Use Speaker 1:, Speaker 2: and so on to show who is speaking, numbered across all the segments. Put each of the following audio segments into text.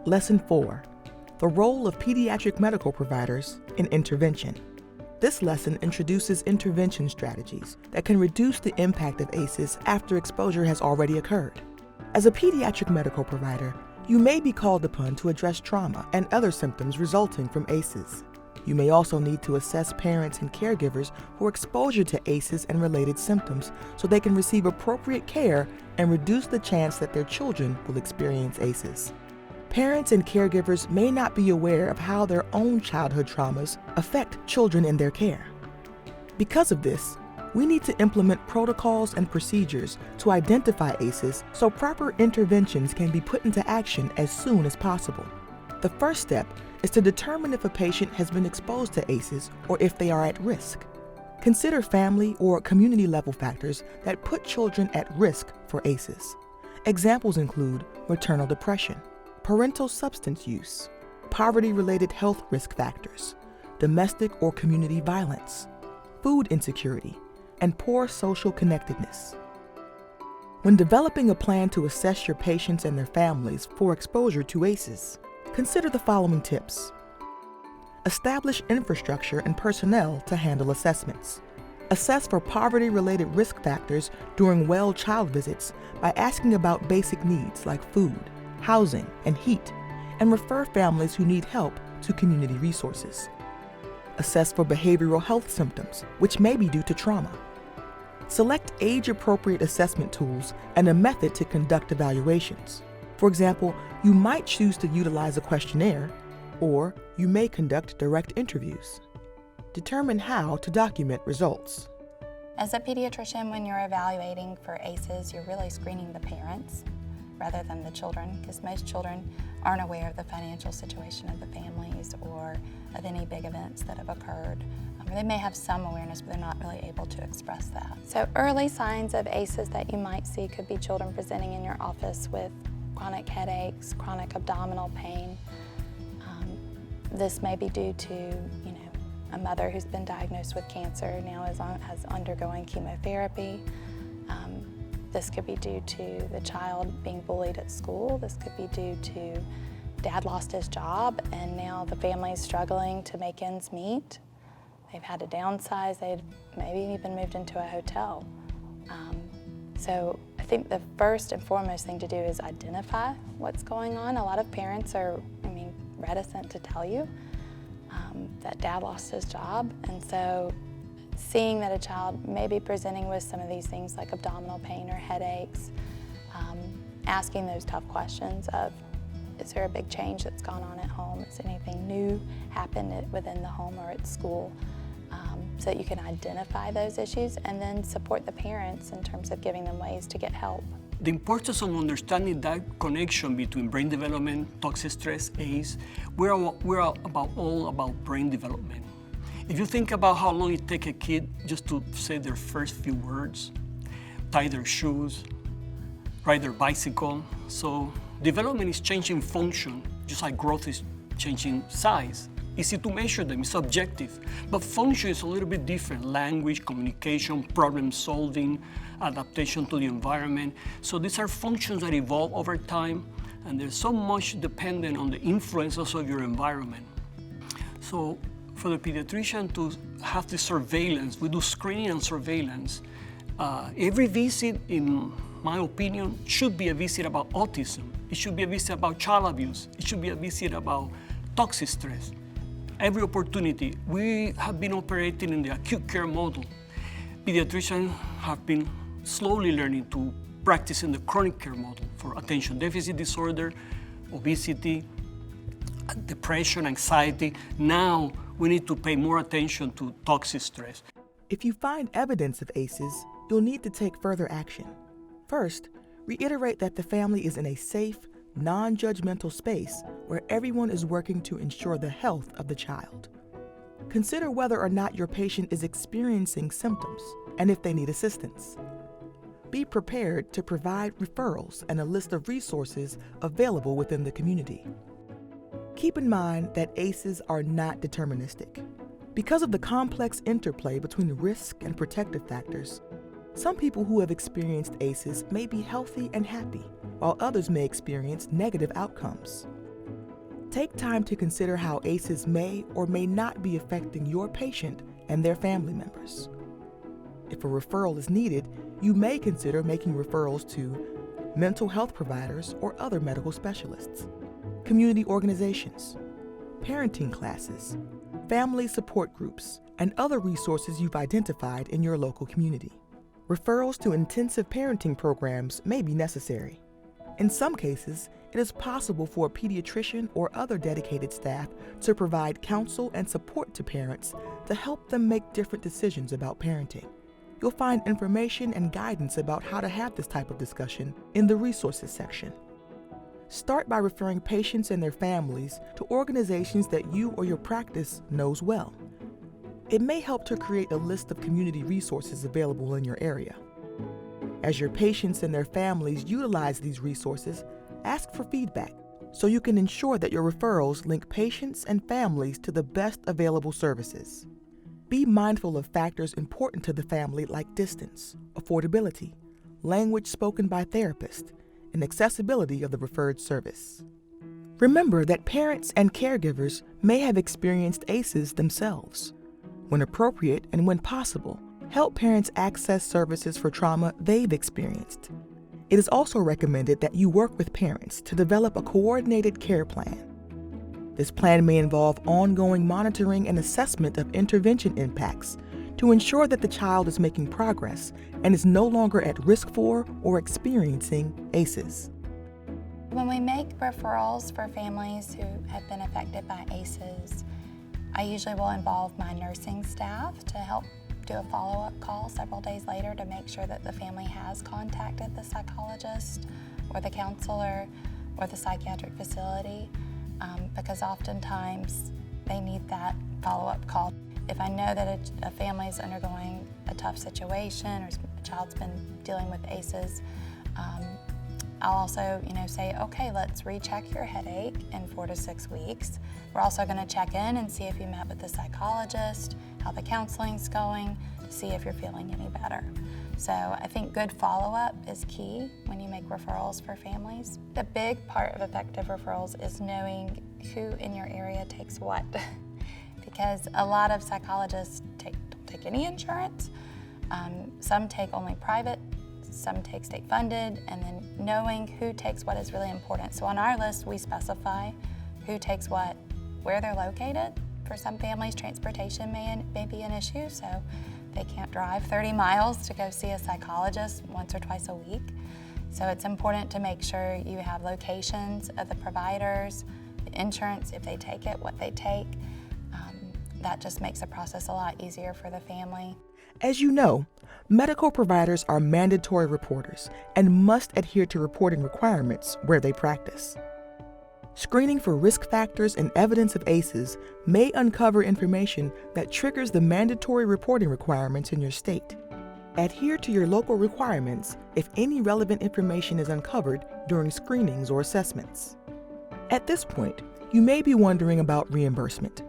Speaker 1: Lesson 4. The role of pediatric medical providers in intervention. This lesson introduces intervention strategies that can reduce the impact of ACEs after exposure has already occurred. As a pediatric medical provider, you may be called upon to address trauma and other symptoms resulting from ACEs. You may also need to assess parents and caregivers for exposure to ACEs and related symptoms so they can receive appropriate care and reduce the chance that their children will experience ACEs. Parents and caregivers may not be aware of how their own childhood traumas affect children in their care. Because of this, we need to implement protocols and procedures to identify ACEs so proper interventions can be put into action as soon as possible. The first step is to determine if a patient has been exposed to ACEs or if they are at risk. Consider family or community-level factors that put children at risk for ACEs. Examples include maternal depression, parental substance use, poverty-related health risk factors, domestic or community violence, food insecurity, and poor social connectedness. When developing a plan to assess your patients and their families for exposure to ACEs, consider the following tips. Establish infrastructure and personnel to handle assessments. Assess for poverty-related risk factors during well child visits by asking about basic needs like food, housing, and heat, and refer families who need help to community resources. Assess for behavioral health symptoms, which may be due to trauma. Select age-appropriate assessment tools and a method to conduct evaluations. For example, you might choose to utilize a questionnaire, or you may conduct direct interviews. Determine how to document results.
Speaker 2: As a pediatrician, when you're evaluating for ACEs, you're really screening the parents rather than the children, because most children aren't aware of the financial situation of the families or of any big events that have occurred. They may have some awareness, but they're not really able to express that. So early signs of ACEs that you might see could be children presenting in your office with chronic headaches, chronic abdominal pain. This may be due to, a mother who's been diagnosed with cancer now is undergoing chemotherapy. This could be due to the child being bullied at school. This could be due to dad lost his job and now the family is struggling to make ends meet. They've had to downsize, they've maybe even moved into a hotel. So I think the first and foremost thing to do is identify what's going on. A lot of parents are, reticent to tell you that dad lost his job, and so seeing that a child may be presenting with some of these things like abdominal pain or headaches, asking those tough questions of, is there a big change that's gone on at home? Is anything new happened within the home or at school? So that you can identify those issues and then support the parents in terms of giving them ways to get help.
Speaker 3: The importance of understanding that connection between brain development, toxic stress, ACE, we're all about brain development. If you think about how long it takes a kid just to say their first few words, tie their shoes, ride their bicycle, so development is changing function, just like growth is changing size. Easy to measure them, it's objective. But function is a little bit different. Language, communication, problem solving, adaptation to the environment. So these are functions that evolve over time, and they're so much dependent on the influences of your environment. So for the pediatrician to have the surveillance, we do screening and surveillance. Every visit, in my opinion, should be a visit about autism. It should be a visit about child abuse. It should be a visit about toxic stress. Every opportunity. We have been operating in the acute care model. Pediatricians have been slowly learning to practice in the chronic care model for attention deficit disorder, obesity, depression, anxiety. Now we need to pay more attention to toxic stress.
Speaker 1: If you find evidence of ACEs, you'll need to take further action. First, reiterate that the family is in a safe, non-judgmental space where everyone is working to ensure the health of the child. Consider whether or not your patient is experiencing symptoms and if they need assistance. Be prepared to provide referrals and a list of resources available within the community. Keep in mind that ACEs are not deterministic. Because of the complex interplay between risk and protective factors, some people who have experienced ACEs may be healthy and happy, while others may experience negative outcomes. Take time to consider how ACEs may or may not be affecting your patient and their family members. If a referral is needed, you may consider making referrals to mental health providers or other medical specialists, community organizations, parenting classes, family support groups, and other resources you've identified in your local community. Referrals to intensive parenting programs may be necessary. In some cases, it is possible for a pediatrician or other dedicated staff to provide counsel and support to parents to help them make different decisions about parenting. You'll find information and guidance about how to have this type of discussion in the resources section. Start by referring patients and their families to organizations that you or your practice knows well. It may help to create a list of community resources available in your area. As your patients and their families utilize these resources, ask for feedback so you can ensure that your referrals link patients and families to the best available services. Be mindful of factors important to the family like distance, affordability, language spoken by therapists, and accessibility of the referred service. Remember that parents and caregivers may have experienced ACEs themselves. When appropriate and when possible, help parents access services for trauma they've experienced. It is also recommended that you work with parents to develop a coordinated care plan. This plan may involve ongoing monitoring and assessment of intervention impacts to ensure that the child is making progress and is no longer at risk for or experiencing ACEs.
Speaker 2: When we make referrals for families who have been affected by ACEs, I usually will involve my nursing staff to help do a follow-up call several days later to make sure that the family has contacted the psychologist or the counselor or the psychiatric facility, because oftentimes they need that follow-up call. If I know that a family is undergoing a tough situation or a child's been dealing with ACEs, I'll also, say, okay, let's recheck your headache in 4 to 6 weeks. We're also going to check in and see if you met with the psychologist, how the counseling's going, to see if you're feeling any better. So I think good follow-up is key when you make referrals for families. The big part of effective referrals is knowing who in your area takes what, because a lot of psychologists don't take any insurance. Some take only private. Some take state funded, and then knowing who takes what is really important. So on our list, we specify who takes what, where they're located. For some families, transportation may be an issue, so they can't drive 30 miles to go see a psychologist once or twice a week. So it's important to make sure you have locations of the providers, the insurance, if they take it, what they take. That just makes the process a lot easier for the family.
Speaker 1: As you know, medical providers are mandatory reporters and must adhere to reporting requirements where they practice. Screening for risk factors and evidence of ACEs may uncover information that triggers the mandatory reporting requirements in your state. Adhere to your local requirements if any relevant information is uncovered during screenings or assessments. At this point, you may be wondering about reimbursement.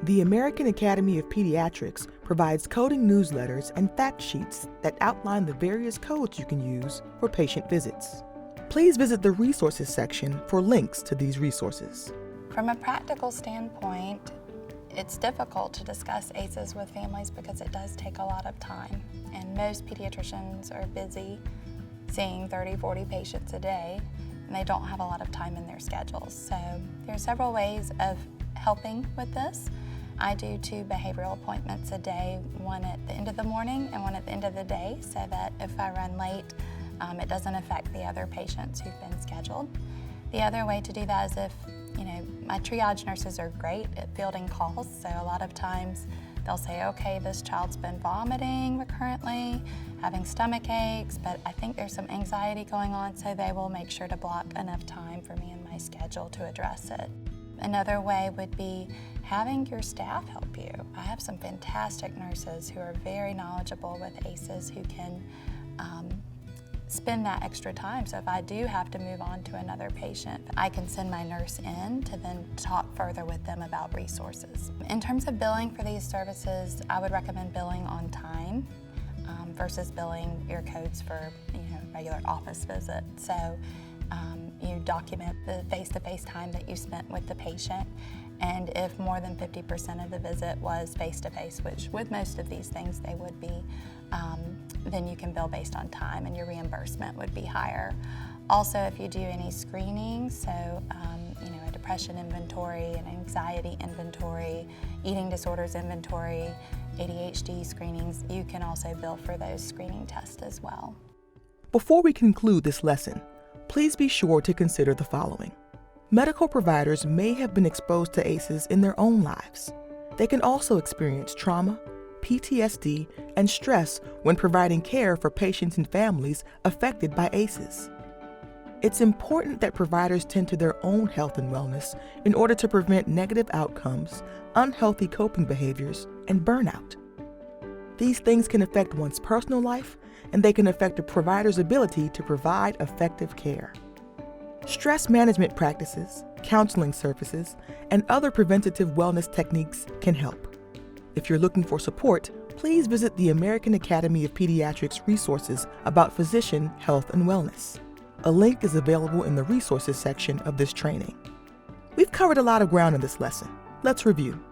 Speaker 1: The American Academy of Pediatrics provides coding newsletters and fact sheets that outline the various codes you can use for patient visits. Please visit the resources section for links to these resources.
Speaker 2: From a practical standpoint, it's difficult to discuss ACEs with families because it does take a lot of time, and most pediatricians are busy seeing 30, 40 patients a day, and they don't have a lot of time in their schedules. So there are several ways of helping with this. I do 2 behavioral appointments a day, one at the end of the morning and one at the end of the day, so that if I run late, it doesn't affect the other patients who've been scheduled. The other way to do that is if, my triage nurses are great at fielding calls, so a lot of times they'll say, okay, this child's been vomiting recurrently, having stomach aches, but I think there's some anxiety going on, so they will make sure to block enough time for me in my schedule to address it. Another way would be having your staff help you. I have some fantastic nurses who are very knowledgeable with ACEs who can spend that extra time. So if I do have to move on to another patient, I can send my nurse in to then talk further with them about resources. In terms of billing for these services, I would recommend billing on time versus billing your codes for regular office visits. So You document the face-to-face time that you spent with the patient, and if more than 50% of the visit was face-to-face, which with most of these things they would be, then you can bill based on time and your reimbursement would be higher. Also, if you do any screening, so a depression inventory, an anxiety inventory, eating disorders inventory, ADHD screenings, you can also bill for those screening tests as well.
Speaker 1: Before we conclude this lesson, please be sure to consider the following. Medical providers may have been exposed to ACEs in their own lives. They can also experience trauma, PTSD, and stress when providing care for patients and families affected by ACEs. It's important that providers tend to their own health and wellness in order to prevent negative outcomes, unhealthy coping behaviors, and burnout. These things can affect one's personal life, and they can affect a provider's ability to provide effective care. Stress management practices, counseling services, and other preventative wellness techniques can help. If you're looking for support, please visit the American Academy of Pediatrics resources about physician health and wellness. A link is available in the resources section of this training. We've covered a lot of ground in this lesson. Let's review.